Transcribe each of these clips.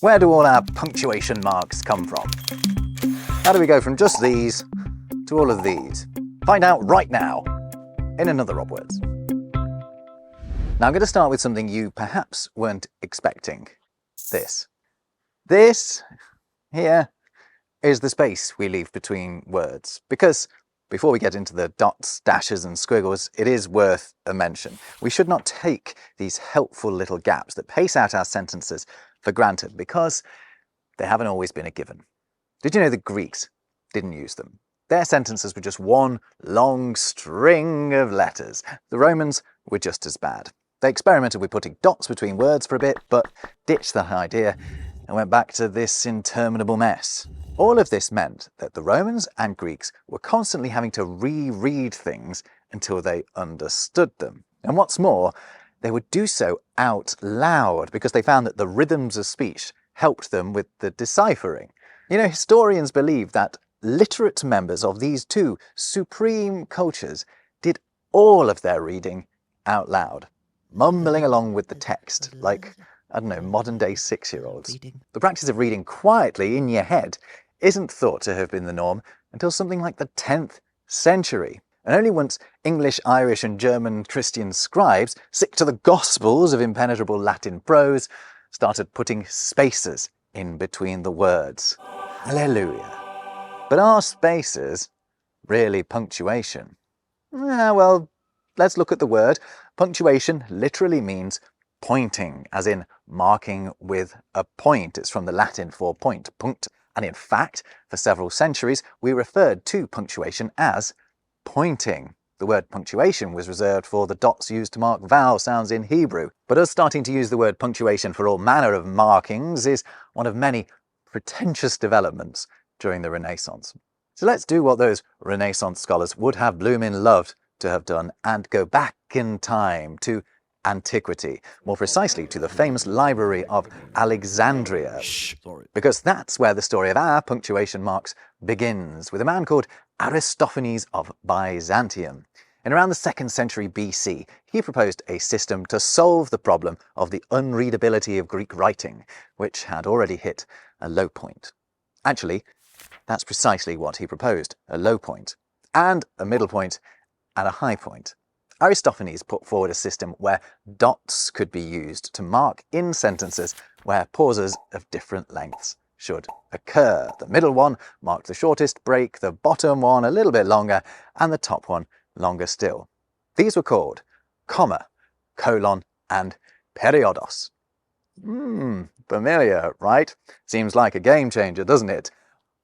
Where do all our punctuation marks come from? How do we go from just these to all of these? Find out right now in another Rob Words. Now I'm going to start with something you perhaps weren't expecting. This. This here is the space we leave between words. Because before we get into the dots, dashes and squiggles, it is worth a mention. We should not take these helpful little gaps that pace out our sentences for granted because they haven't always been a given. Did you know the Greeks didn't use them? Their sentences were just one long string of letters. The Romans were just as bad. They experimented with putting dots between words for a bit, but ditched that idea and went back to this interminable mess. All of this meant that the Romans and Greeks were constantly having to reread things until they understood them. And what's more, they would do so out loud because they found that the rhythms of speech helped them with the deciphering. You know, historians believe that literate members of these two supreme cultures did all of their reading out loud, mumbling along with the text, like, I don't know, modern-day 6-year-olds. The practice of reading quietly in your head isn't thought to have been the norm until something like the 10th century. And only once English, Irish and German Christian scribes, sick to the gospels of impenetrable Latin prose, started putting spaces in between the words. Hallelujah. But are spaces really punctuation? Well, let's look at the word. Punctuation literally means pointing, as in marking with a point. It's from the Latin for point, punct. And in fact, for several centuries, we referred to punctuation as pointing. The word punctuation was reserved for the dots used to mark vowel sounds in Hebrew. But us starting to use the word punctuation for all manner of markings is one of many pretentious developments during the Renaissance. So let's do what those Renaissance scholars would have bloomin' loved to have done and go back in time to antiquity, more precisely to the famous library of Alexandria, because that's where the story of our punctuation marks begins, with a man called Aristophanes of Byzantium. In around the 2nd century BC, he proposed a system to solve the problem of the unreadability of Greek writing, which had already hit a low point. Actually, that's precisely what he proposed, a low point, and a middle point, and a high point. Aristophanes put forward a system where dots could be used to mark in sentences where pauses of different lengths should occur. The middle one marked the shortest break, the bottom one a little bit longer, and the top one longer still. These were called comma, colon, and periodos. Familiar, right? Seems like a game changer, doesn't it?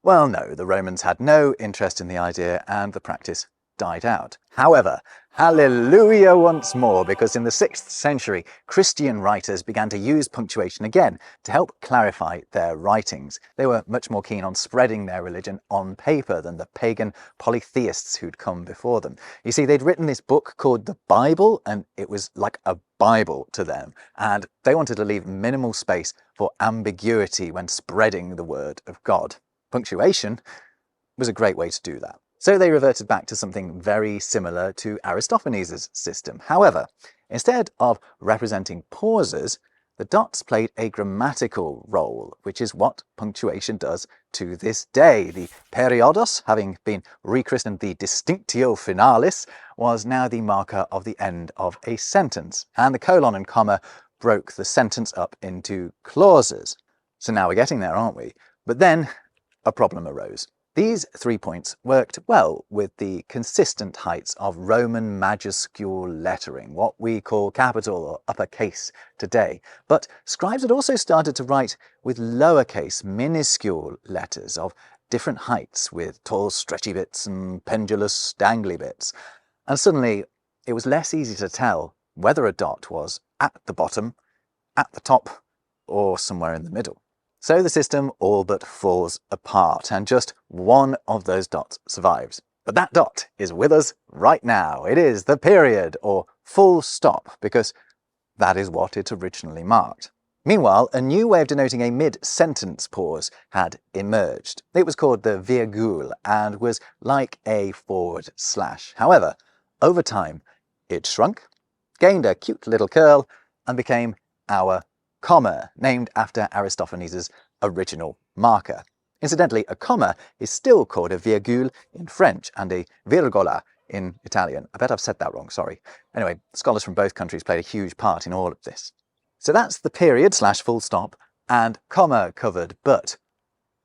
Well, no, the Romans had no interest in the idea and the practice died out. However, hallelujah once more, because in the 6th century, Christian writers began to use punctuation again to help clarify their writings. They were much more keen on spreading their religion on paper than the pagan polytheists who'd come before them. You see, they'd written this book called the Bible, and it was like a Bible to them, and they wanted to leave minimal space for ambiguity when spreading the word of God. Punctuation was a great way to do that. So they reverted back to something very similar to Aristophanes' system. However, instead of representing pauses, the dots played a grammatical role, which is what punctuation does to this day. The periodos, having been rechristened the distinctio finalis, was now the marker of the end of a sentence, and the colon and comma broke the sentence up into clauses. So now we're getting there, aren't we? But then a problem arose. These 3 points worked well with the consistent heights of Roman majuscule lettering, what we call capital or uppercase today. But scribes had also started to write with lowercase, minuscule letters of different heights, with tall stretchy bits and pendulous dangly bits. And suddenly it was less easy to tell whether a dot was at the bottom, at the top, or somewhere in the middle. So the system all but falls apart, and just one of those dots survives. But that dot is with us right now. It is the period, or full stop, because that is what it originally marked. Meanwhile, a new way of denoting a mid-sentence pause had emerged. It was called the virgule, and was like a forward slash. However, over time, it shrunk, gained a cute little curl, and became our comma, named after Aristophanes' original marker. Incidentally, a comma is still called a virgule in French and a virgola in Italian. I bet I've said that wrong, sorry. Anyway, scholars from both countries played a huge part in all of this. So that's the period / full stop and comma covered, but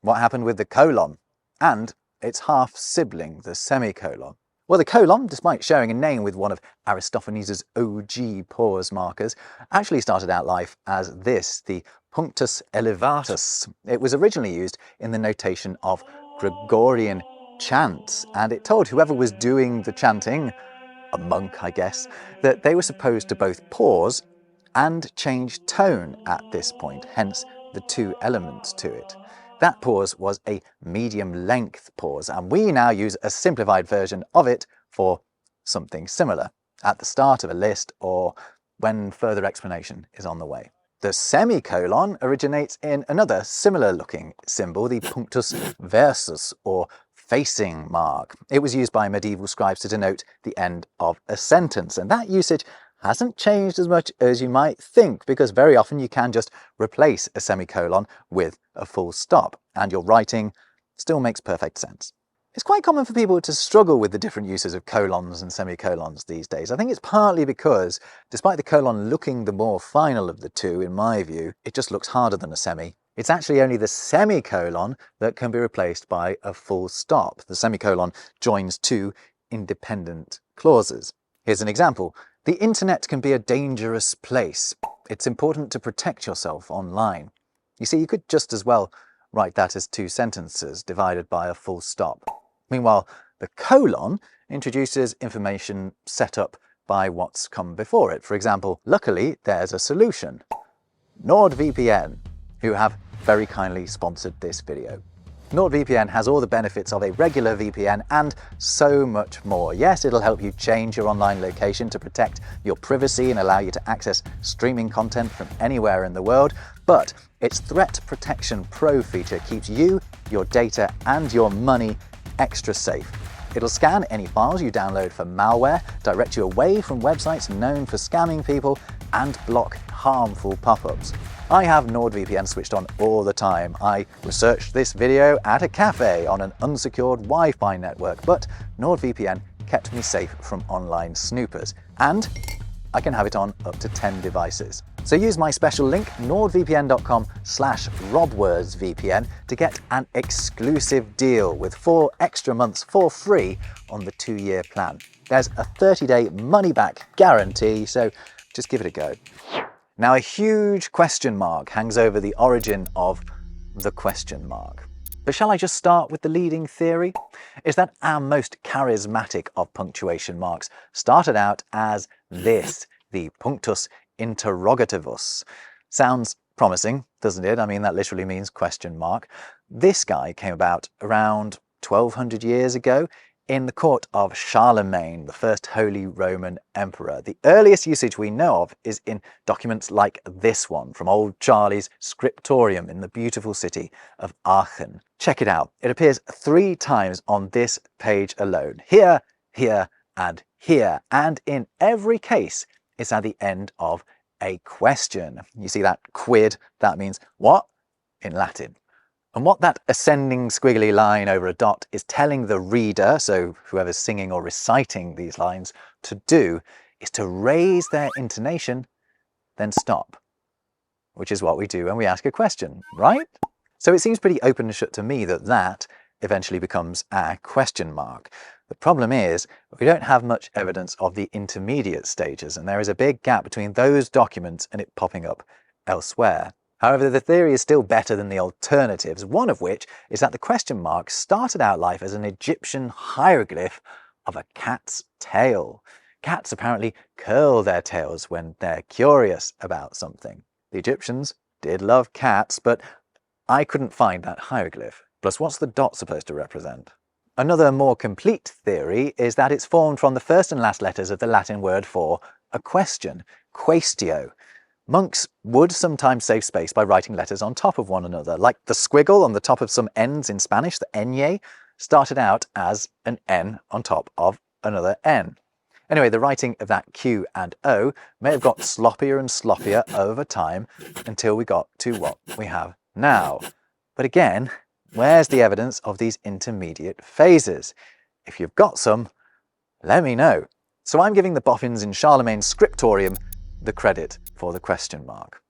what happened with the colon and its half-sibling, the semicolon? Well, the colon, despite sharing a name with one of Aristophanes' OG pause markers, actually started out life as this, the punctus elevatus. It was originally used in the notation of Gregorian chants, and it told whoever was doing the chanting, a monk I guess, that they were supposed to both pause and change tone at this point, hence the two elements to it. That pause was a medium length pause, and we now use a simplified version of it for something similar, at the start of a list or when further explanation is on the way. The semicolon originates in another similar looking symbol, the punctus versus, or facing mark. It was used by medieval scribes to denote the end of a sentence, and that usage hasn't changed as much as you might think, because very often you can just replace a semicolon with a full stop, and your writing still makes perfect sense. It's quite common for people to struggle with the different uses of colons and semicolons these days. I think it's partly because, despite the colon looking the more final of the two, in my view, it just looks harder than a semi. It's actually only the semicolon that can be replaced by a full stop. The semicolon joins two independent clauses. Here's an example. The internet can be a dangerous place. It's important to protect yourself online. You see, you could just as well write that as two sentences divided by a full stop. Meanwhile, the colon introduces information set up by what's come before it. For example, luckily, there's a solution. NordVPN, who have very kindly sponsored this video. NordVPN has all the benefits of a regular VPN and so much more. Yes, it'll help you change your online location to protect your privacy and allow you to access streaming content from anywhere in the world, but its Threat Protection Pro feature keeps you, your data, and your money extra safe. It'll scan any files you download for malware, direct you away from websites known for scamming people, and block harmful pop-ups. I have NordVPN switched on all the time. I researched this video at a cafe on an unsecured Wi-Fi network, but NordVPN kept me safe from online snoopers, and I can have it on up to 10 devices. So use my special link, nordvpn.com/robwordsvpn, to get an exclusive deal with 4 extra months for free on the 2-year plan. There's a 30-day money-back guarantee, so just give it a go. Now, a huge question mark hangs over the origin of the question mark. But shall I just start with the leading theory? Is that our most charismatic of punctuation marks started out as this, the punctus interrogativus. Sounds promising, doesn't it? I mean, that literally means question mark. This guy came about around 1200 years ago in the court of Charlemagne, the first Holy Roman Emperor. The earliest usage we know of is in documents like this one from old Charlie's scriptorium in the beautiful city of Aachen. Check it out. It appears 3 times on this page alone. Here, here, and here. And in every case, it's at the end of a question. You see that quid? That means what in Latin. And what that ascending squiggly line over a dot is telling the reader, so whoever's singing or reciting these lines, to do is to raise their intonation, then stop, which is what we do when we ask a question, right? So it seems pretty open and shut to me that that eventually becomes our question mark. The problem is we don't have much evidence of the intermediate stages, and there is a big gap between those documents and it popping up elsewhere. However, the theory is still better than the alternatives, one of which is that the question mark started out life as an Egyptian hieroglyph of a cat's tail. Cats apparently curl their tails when they're curious about something. The Egyptians did love cats, but I couldn't find that hieroglyph. Plus, what's the dot supposed to represent? Another more complete theory is that it's formed from the first and last letters of the Latin word for a question, quaestio. Monks would sometimes save space by writing letters on top of one another, like the squiggle on the top of some N's in Spanish, the ñ, started out as an N on top of another N. Anyway, the writing of that Q and O may have got sloppier and sloppier over time until we got to what we have now. But again, where's the evidence of these intermediate phases? If you've got some, let me know. So I'm giving the boffins in Charlemagne's scriptorium the credit for the question mark.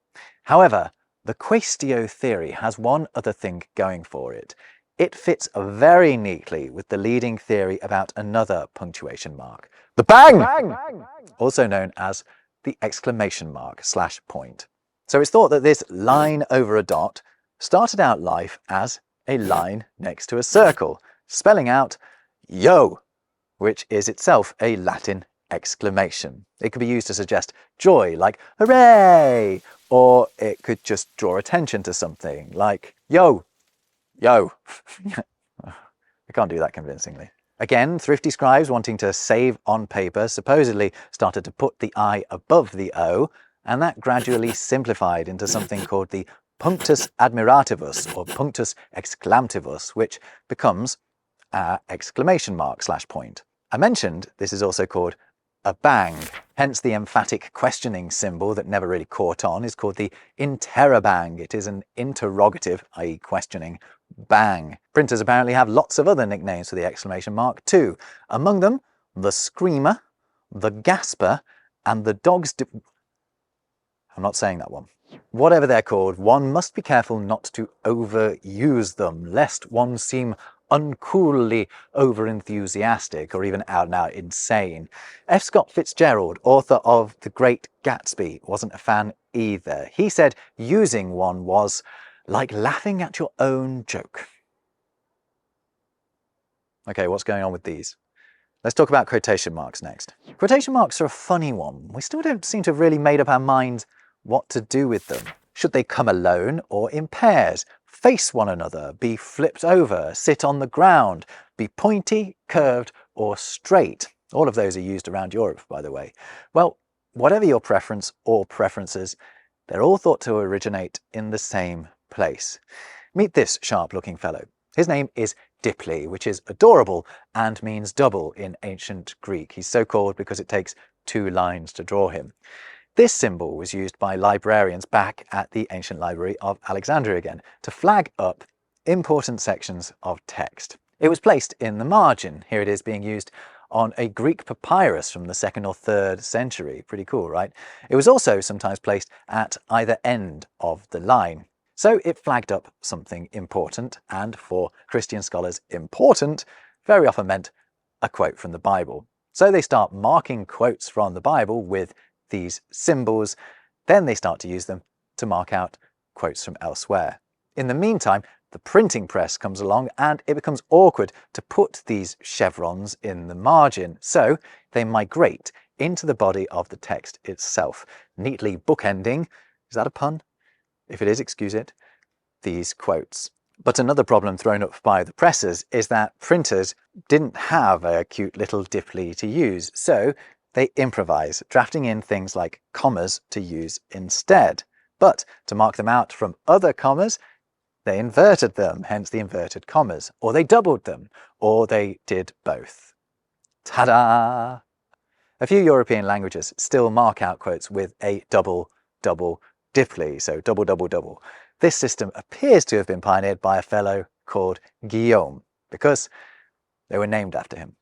However, the Quaestio theory has one other thing going for it. It fits very neatly with the leading theory about another punctuation mark, the bang! Also known as the exclamation mark / point. So it's thought that this line over a dot started out life as a line next to a circle, spelling out yo, which is itself a Latin exclamation. It could be used to suggest joy, like hooray, or it could just draw attention to something, like yo, yo. I can't do that convincingly. Again, thrifty scribes wanting to save on paper supposedly started to put the I above the O, and that gradually simplified into something called the punctus admirativus or punctus exclamtivus, which becomes exclamation mark / point. I mentioned this is also called a bang, hence the emphatic questioning symbol that never really caught on is called the interrobang. It is an interrogative, i.e. questioning, bang. Printers apparently have lots of other nicknames for the exclamation mark too. Among them, the screamer, the gasper, and the dog's I'm not saying that one. Whatever they're called, one must be careful not to overuse them, lest one seem uncoolly over-enthusiastic or even out-and-out insane. F. Scott Fitzgerald, author of The Great Gatsby, wasn't a fan either. He said using one was like laughing at your own joke. Okay, what's going on with these? Let's talk about quotation marks next. Quotation marks are a funny one. We still don't seem to have really made up our minds what to do with them. Should they come alone or in pairs? Face one another, be flipped over, sit on the ground, be pointy, curved, or straight. All of those are used around Europe, by the way. Well, whatever your preference or preferences, they're all thought to originate in the same place. Meet this sharp-looking fellow. His name is Dipley, which is adorable and means double in ancient Greek. He's so called because it takes 2 lines to draw him. This symbol was used by librarians back at the ancient library of Alexandria again to flag up important sections of text. It was placed in the margin. Here it is being used on a Greek papyrus from the 2nd or 3rd century. Pretty cool, right? It was also sometimes placed at either end of the line. So it flagged up something important, and for Christian scholars, important very often meant a quote from the Bible. So they start marking quotes from the Bible with these symbols, then they start to use them to mark out quotes from elsewhere. In the meantime, the printing press comes along and it becomes awkward to put these chevrons in the margin, so they migrate into the body of the text itself, neatly bookending, is that a pun? If it is, excuse it, these quotes. But another problem thrown up by the pressers is that printers didn't have a cute little Dipley to use, so they improvise, drafting in things like commas to use instead. But to mark them out from other commas, they inverted them, hence the inverted commas, or they doubled them, or they did both. Ta-da! A few European languages still mark out quotes with a double Dipley, so double, double, double. This system appears to have been pioneered by a fellow called Guillaume, because they were named after him.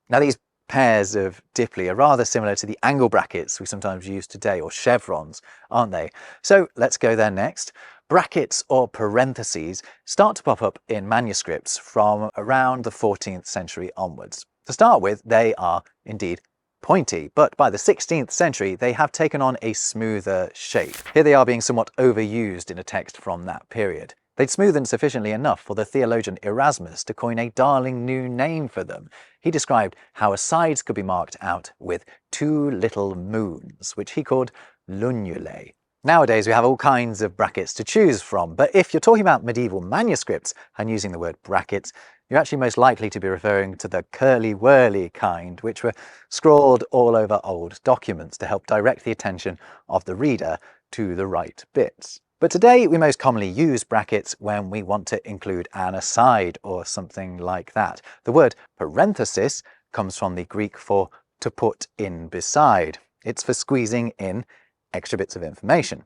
Now these pairs of Dipley are rather similar to the angle brackets we sometimes use today, or chevrons, aren't they? So let's go there next. Brackets or parentheses start to pop up in manuscripts from around the 14th century onwards. To start with, they are indeed pointy, but by the 16th century they have taken on a smoother shape. Here they are being somewhat overused in a text from that period. They'd smoothened sufficiently enough for the theologian Erasmus to coin a darling new name for them. He described how asides could be marked out with 2 little moons, which he called lunulae. Nowadays we have all kinds of brackets to choose from, but if you're talking about medieval manuscripts and using the word brackets, you're actually most likely to be referring to the curly-whirly kind, which were scrawled all over old documents to help direct the attention of the reader to the right bits. But today we most commonly use brackets when we want to include an aside or something like that. The word parenthesis comes from the Greek for to put in beside. It's for squeezing in extra bits of information.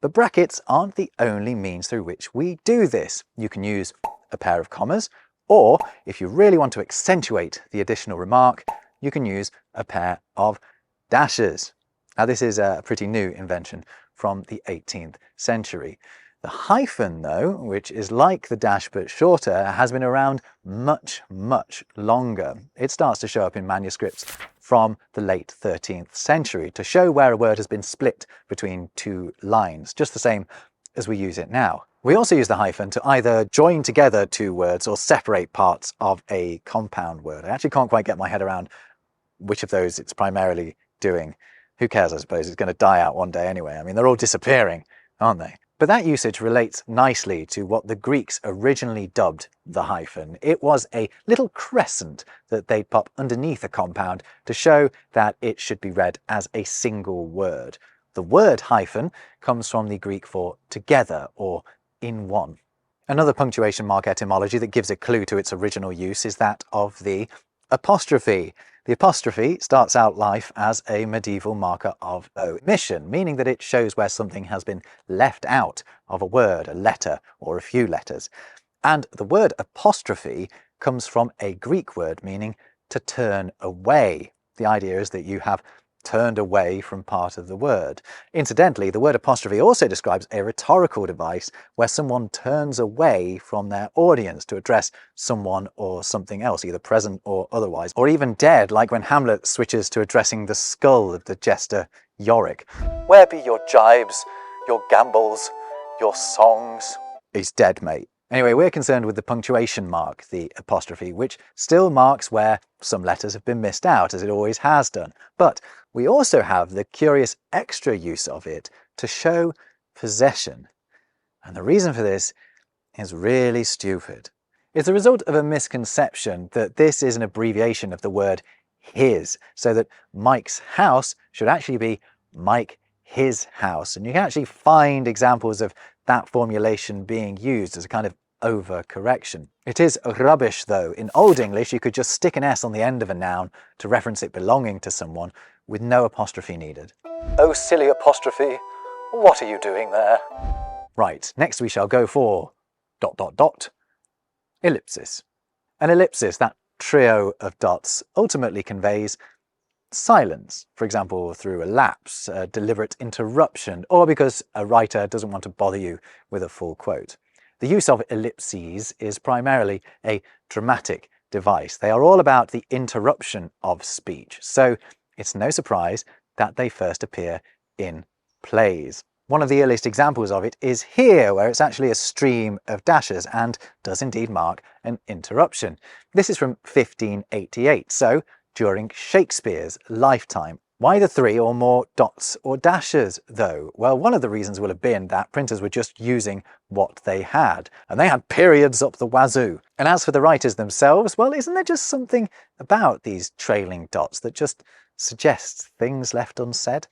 But brackets aren't the only means through which we do this. You can use a pair of commas, or if you really want to accentuate the additional remark, you can use a pair of dashes. Now this is a pretty new invention from the 18th century. The hyphen, though, which is like the dash but shorter, has been around much, much longer. It starts to show up in manuscripts from the late 13th century to show where a word has been split between two lines, just the same as we use it now. We also use the hyphen to either join together two words or separate parts of a compound word. I actually can't quite get my head around which of those it's primarily doing. Who cares, I suppose? It's going to die out one day anyway. I mean, they're all disappearing, aren't they? But that usage relates nicely to what the Greeks originally dubbed the hyphen. It was a little crescent that they'd pop underneath a compound to show that it should be read as a single word. The word hyphen comes from the Greek for together or in one. Another punctuation mark etymology that gives a clue to its original use is that of the apostrophe. The apostrophe starts out life as a medieval marker of omission, meaning that it shows where something has been left out of a word, a letter, or a few letters. And the word apostrophe comes from a Greek word meaning to turn away. The idea is that you have turned away from part of the word. Incidentally, the word apostrophe also describes a rhetorical device where someone turns away from their audience to address someone or something else, either present or otherwise, or even dead, like when Hamlet switches to addressing the skull of the jester Yorick. Where be your jibes, your gambols, your songs? He's dead, mate. Anyway, we're concerned with the punctuation mark, the apostrophe, which still marks where some letters have been missed out, as it always has done. But we also have the curious extra use of it to show possession. And the reason for this is really stupid. It's a result of a misconception that this is an abbreviation of the word his, so that Mike's house should actually be Mike his house. And you can actually find examples of that formulation being used as a kind of overcorrection. It is rubbish, though. In Old English, you could just stick an S on the end of a noun to reference it belonging to someone with no apostrophe needed. Oh, silly apostrophe, what are you doing there? Right, next we shall go for ... ellipsis. An ellipsis, that trio of dots, ultimately conveys silence, for example through a lapse, a deliberate interruption, or because a writer doesn't want to bother you with a full quote. The use of ellipses is primarily a dramatic device. They are all about the interruption of speech, so it's no surprise that they first appear in plays. One of the earliest examples of it is here, where it's actually a stream of dashes and does indeed mark an interruption. This is from 1588, so during Shakespeare's lifetime. Why the three or more dots or dashes, though? Well, one of the reasons will have been that printers were just using what they had, and they had periods up the wazoo. And as for the writers themselves, well, isn't there just something about these trailing dots that just suggests things left unsaid?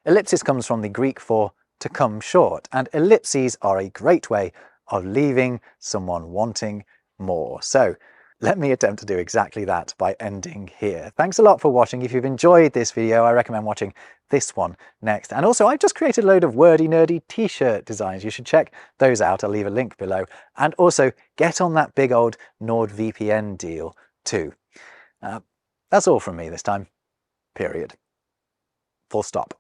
Ellipsis comes from the Greek for to come short, and ellipses are a great way of leaving someone wanting more. So let me attempt to do exactly that by ending here. Thanks a lot for watching. If you've enjoyed this video, I recommend watching this one next. And also, I've just created a load of wordy nerdy t-shirt designs. You should check those out. I'll leave a link below. And also, get on that big old NordVPN deal too. That's all from me this time. Period. Full stop.